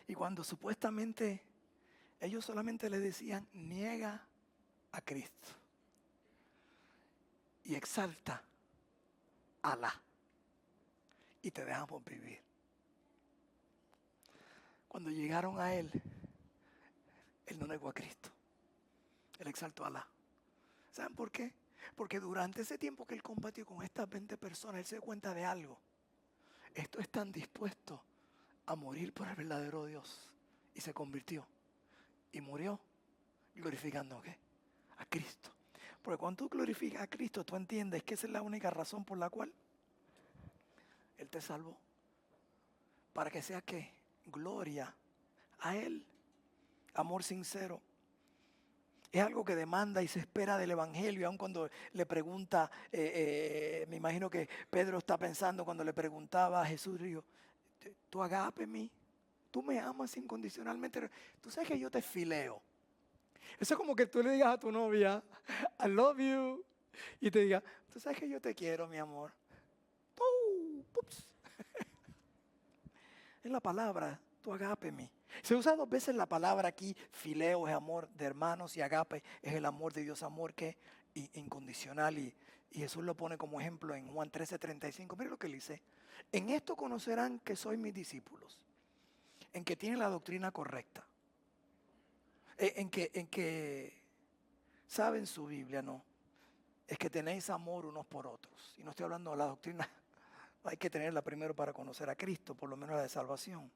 Y cuando supuestamente ellos solamente le decían, niega a Cristo y exalta a Alá y te dejamos vivir. Cuando llegaron a él no negó a Cristo, él exaltó a Alá. ¿Saben por qué? Porque durante ese tiempo que él combatió con estas 20 personas, él se dio cuenta de algo. Estos están dispuestos a morir por el verdadero Dios. Y se convirtió. Y murió glorificando ¿a qué? A Cristo. Porque cuando tú glorificas a Cristo, tú entiendes que esa es la única razón por la cual Él te salvó. Para que sea que gloria a Él. Amor sincero. Es algo que demanda y se espera del Evangelio, aun cuando le pregunta, me imagino que Pedro está pensando cuando le preguntaba a Jesús, digo, tú agape mí, tú me amas incondicionalmente, tú sabes que yo te fileo. Eso es como que tú le digas a tu novia, I love you, y te diga, tú sabes que yo te quiero, mi amor. Ups. Es la palabra, tú agape mí. Se usa 2 veces la palabra aquí, fileo es amor de hermanos y agape es el amor de Dios, amor que incondicional. Y Jesús lo pone como ejemplo en Juan 13:35. Mire lo que él dice. En esto conocerán que sois mis discípulos, en que tienen la doctrina correcta, en que saben su Biblia, ¿no? Es que tenéis amor unos por otros. Y no estoy hablando de la doctrina, hay que tenerla primero para conocer a Cristo, por lo menos la de salvación.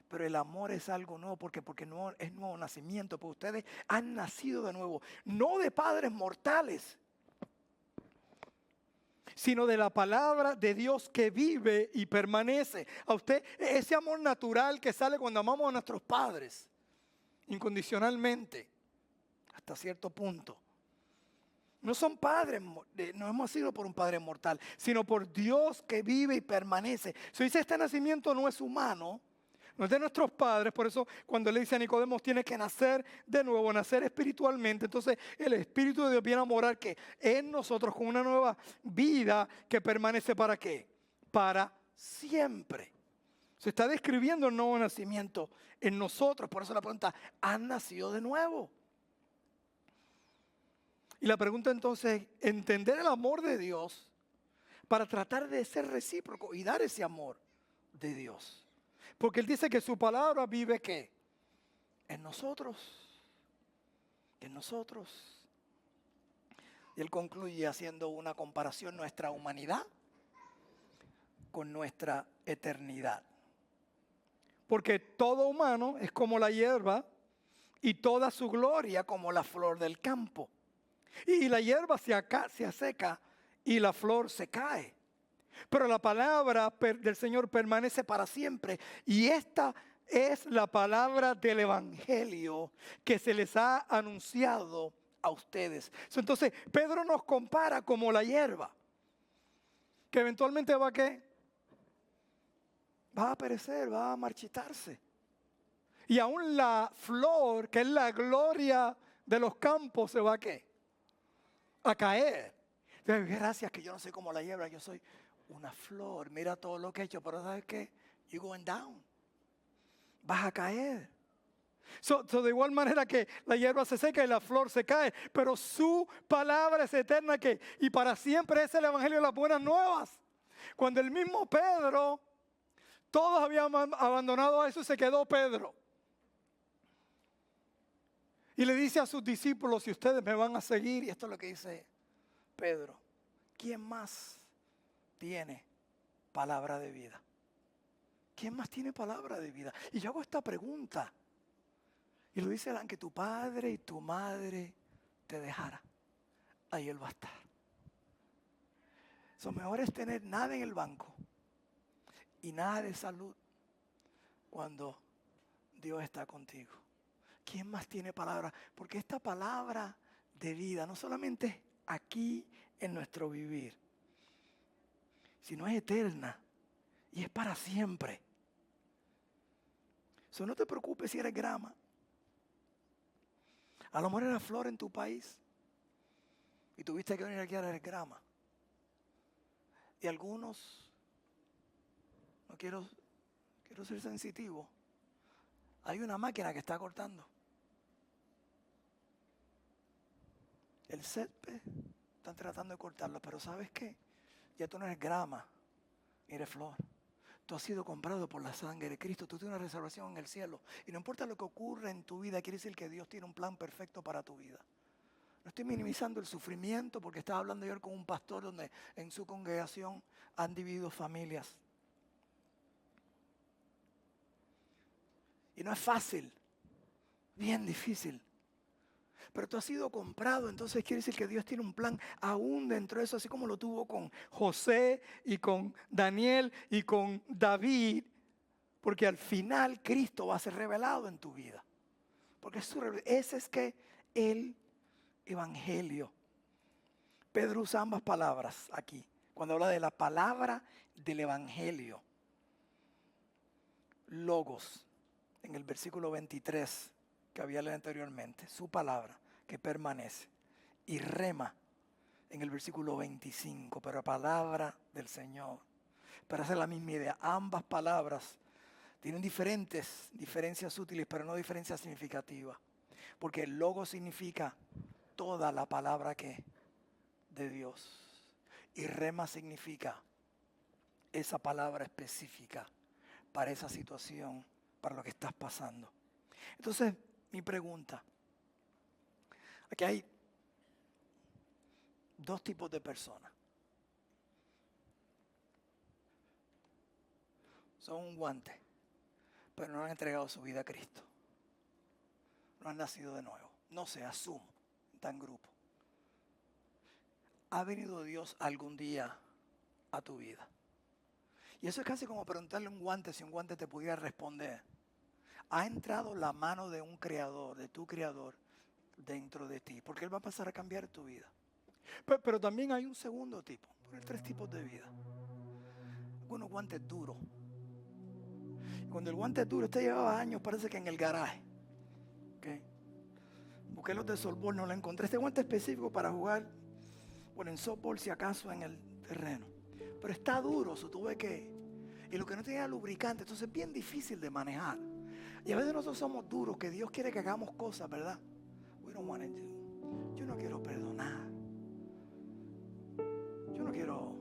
Pero el amor es algo nuevo porque no es nuevo nacimiento, porque ustedes han nacido de nuevo, no de padres mortales, sino de la palabra de Dios que vive y permanece. A usted, ese amor natural que sale cuando amamos a nuestros padres, incondicionalmente, hasta cierto punto. No son padres, no hemos sido por un padre mortal, sino por Dios que vive y permanece. Se dice, este nacimiento no es humano, no es de nuestros padres, por eso cuando le dice a Nicodemo, tiene que nacer de nuevo, nacer espiritualmente. Entonces el Espíritu de Dios viene a morar que en nosotros con una nueva vida que permanece ¿para qué? Para siempre. Se está describiendo el nuevo nacimiento en nosotros, por eso la pregunta, ¿han nacido de nuevo? Y la pregunta entonces es, entender el amor de Dios para tratar de ser recíproco y dar ese amor de Dios. Porque Él dice que su palabra vive ¿qué? En nosotros. En nosotros. Y Él concluye haciendo una comparación nuestra humanidad con nuestra eternidad. Porque todo humano es como la hierba y toda su gloria como la flor del campo. Y la hierba se seca y la flor se cae. Pero la palabra del Señor permanece para siempre. Y esta es la palabra del Evangelio que se les ha anunciado a ustedes. Entonces, Pedro nos compara como la hierba, que eventualmente va a ¿qué? Va a perecer, va a marchitarse. Y aún la flor, que es la gloria de los campos, se va a ¿qué? A caer. Entonces, gracias que yo no soy como la hierba, yo soy una flor. Mira todo lo que he hecho, pero ¿sabes qué? You're going down. Vas a caer. So de igual manera que la hierba se seca y la flor se cae, pero su palabra es eterna y para siempre es el Evangelio de las buenas nuevas. Cuando el mismo Pedro, todos habían abandonado a eso, se quedó Pedro. Y le dice a sus discípulos, si ustedes me van a seguir, y esto es lo que dice Pedro, ¿quién más tiene palabra de vida? ¿Quién más tiene palabra de vida? Y yo hago esta pregunta. Y lo dice, que tu padre y tu madre te dejara. Ahí Él va a estar. Lo mejor es tener nada en el banco y nada de salud cuando Dios está contigo. ¿Quién más tiene palabra? Porque esta palabra de vida no solamente es aquí en nuestro vivir, sino es eterna y es para siempre. No te preocupes si eres grama. A lo mejor era flor en tu país y tuviste que venir aquí a la grama. Y algunos No quiero ser sensitivo. Hay una máquina que está cortando. El césped están tratando de cortarlo, pero ¿sabes qué? Ya tú no eres grama, ni eres flor. Tú has sido comprado por la sangre de Cristo. Tú tienes una reservación en el cielo. Y no importa lo que ocurra en tu vida, quiere decir que Dios tiene un plan perfecto para tu vida. No estoy minimizando el sufrimiento porque estaba hablando ayer con un pastor donde en su congregación han dividido familias. Y no es fácil, bien difícil. Pero tú has sido comprado, entonces quiere decir que Dios tiene un plan aún dentro de eso, así como lo tuvo con José y con Daniel y con David, porque al final Cristo va a ser revelado en tu vida. Porque ese es que el evangelio. Pedro usa ambas palabras aquí, cuando habla de la palabra del evangelio. Logos, en el versículo 23 que había leído anteriormente, su palabra que permanece. Y rema en el versículo 25, pero palabra del Señor. Para hacer la misma idea, ambas palabras tienen diferencias útiles, pero no diferencias significativas. Porque el logo significa toda la palabra que de Dios. Y rema significa esa palabra específica para esa situación, para lo que estás pasando. Entonces, mi pregunta, aquí hay dos tipos de personas. Son un guante, pero no han entregado su vida a Cristo. No han nacido de nuevo. No se asumo, está en grupo. ¿Ha venido Dios algún día a tu vida? Y eso es casi como preguntarle a un guante si un guante te pudiera responder. ¿Ha entrado la mano de un creador, de tu creador, dentro de ti? Porque Él va a pasar a cambiar tu vida. Pero también hay un segundo tipo. Hay tres tipos de vida. Algunos guantes duros. Cuando el guante es duro, usted llevaba años, parece que en el garaje. ¿Okay? Busqué los de softball, no lo encontré. Este guante específico para jugar, bueno, en softball si acaso en el terreno. Pero está duro, eso tuve que... Y lo que no tenía lubricante, entonces es bien difícil de manejar. Y a veces nosotros somos duros, que Dios quiere que hagamos cosas, ¿verdad? We don't want to do. Yo no quiero perdonar. Yo no quiero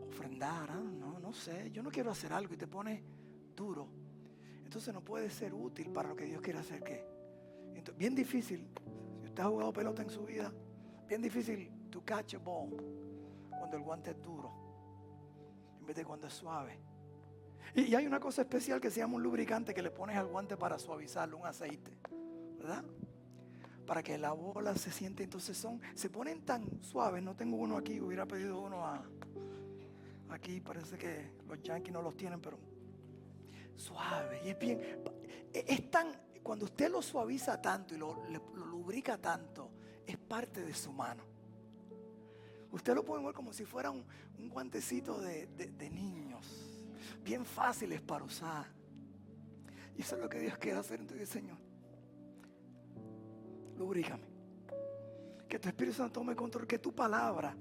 ofrendar, no sé. Yo no quiero hacer algo y te pones duro. Entonces no puede ser útil para lo que Dios quiere hacer. ¿Qué? Entonces, bien difícil. Si usted ha jugado pelota en su vida, bien difícil to catch a ball cuando el guante es duro en vez de cuando es suave. Y hay una cosa especial que se llama un lubricante que le pones al guante para suavizarlo, un aceite, ¿verdad? Para que la bola se siente, entonces se ponen tan suaves. No tengo uno aquí, hubiera pedido uno aquí, parece que los Yankees no los tienen, pero suave. Y es bien, es tan, cuando usted lo suaviza tanto y lo lubrica tanto, es parte de su mano. Usted lo puede ver como si fuera un guantecito de niños, bien fáciles para usar. Y eso es lo que Dios quiere hacer en tu vida, Señor. Lubrícame. Que tu Espíritu Santo tome control, que tu palabra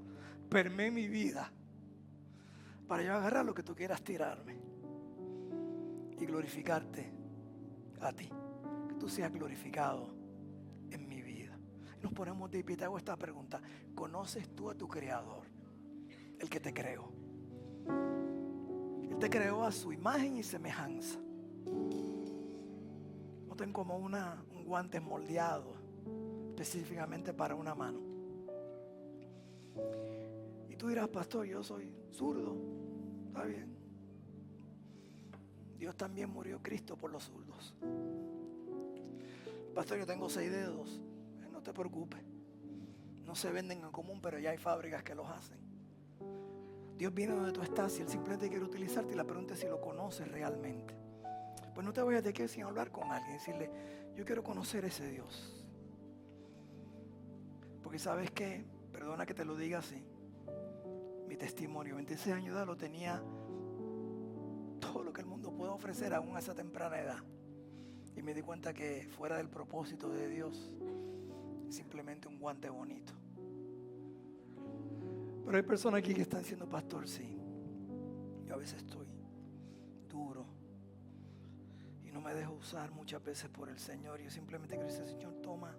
permee mi vida para yo agarrar lo que tú quieras tirarme y glorificarte a ti. Que tú seas glorificado en mi vida. Nos ponemos de pie y te hago esta pregunta. ¿Conoces tú a tu Creador? El que te creó. Él te creó a su imagen y semejanza. No ten como un guante moldeado específicamente para una mano. Y tú dirás, pastor, yo soy zurdo. Está bien. Dios también murió Cristo por los zurdos. Pastor, yo tengo 6 dedos. No te preocupes. No se venden en común, pero ya hay fábricas que los hacen. Dios viene donde tú estás y Él simplemente quiere utilizarte y la pregunta es si lo conoces realmente. Pues no te vayas de aquí sin hablar con alguien y decirle, yo quiero conocer ese Dios. Porque sabes qué, perdona que te lo diga así, mi testimonio, 26 años de edad lo tenía todo lo que el mundo puede ofrecer aún a esa temprana edad. Y me di cuenta que fuera del propósito de Dios, es simplemente un guante bonito. Pero hay personas aquí que están diciendo, pastor, sí, a veces estoy duro y no me dejo usar muchas veces por el Señor. Yo simplemente quiero decir, Señor, toma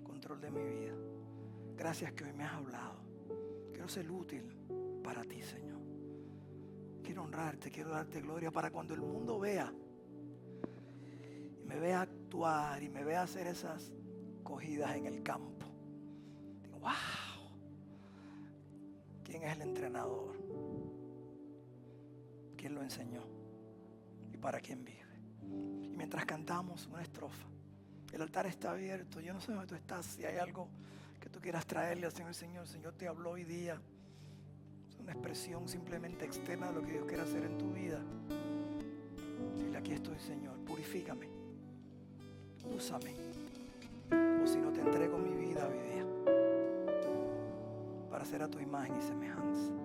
control de mi vida. Gracias que hoy me has hablado. Quiero ser útil para ti, Señor. Quiero honrarte, quiero darte gloria para cuando el mundo vea y me vea actuar y me vea hacer esas cogidas en el campo. Digo, wow, ¿quién es el entrenador? ¿Quién lo enseñó? ¿Y para quién vive? Y mientras cantamos una estrofa, el altar está abierto. Yo no sé dónde tú estás, si hay algo que tú quieras traerle al Señor. El Señor te habló hoy día. Es una expresión simplemente externa de lo que Dios quiere hacer en tu vida. Dile, aquí estoy, Señor, purifícame, úsame. O si no, te entrego mi vida hoy día para hacer a tu imagen y semejanza.